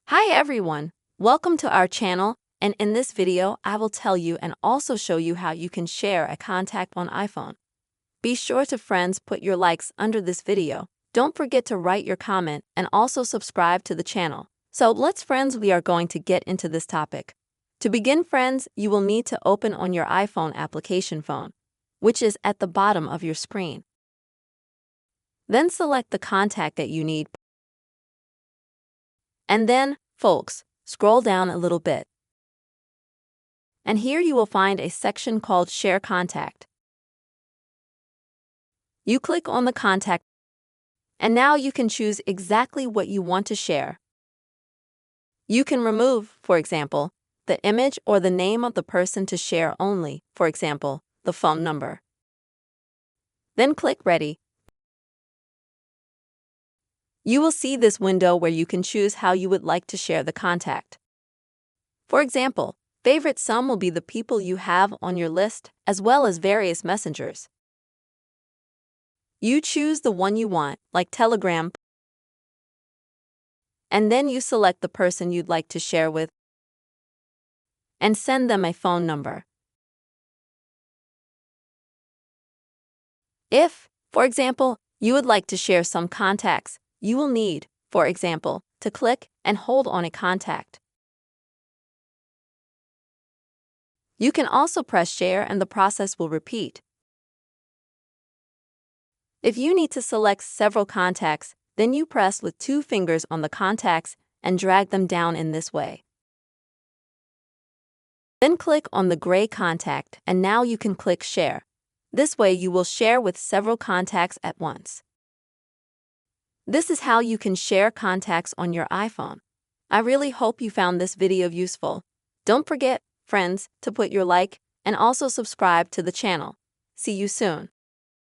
Hi everyone, welcome to our channel, and in this video I will tell you and also show you how you can share a contact on iPhone. Be sure to friends put your likes under this video. Don't forget to write your comment and also subscribe to the channel. So let's friends, we are going to get into this topic. To begin friends, you will need to open on your iPhone application phone, which is at the bottom of your screen. Then select the contact that you need. And then, folks, scroll down a little bit. And here you will find a section called Share Contact. You click on the contact, and now you can choose exactly what you want to share. You can remove, for example, the image or the name of the person to share only, for example, the phone number. Then click Ready. You will see this window where you can choose how you would like to share the contact. For example, favorite some will be the people you have on your list, as well as various messengers. You choose the one you want, like Telegram, and then you select the person you'd like to share with and send them a phone number. If, for example, you would like to share some contacts, you will need, for example, to click and hold on a contact. You can also press share and the process will repeat. If you need to select several contacts, then you press with 2 fingers on the contacts and drag them down in this way. Then click on the gray contact and now you can click share. This way you will share with several contacts at once. This is how you can share contacts on your iPhone. I really hope you found this video useful. Don't forget, friends, to put your like and also subscribe to the channel. See you soon.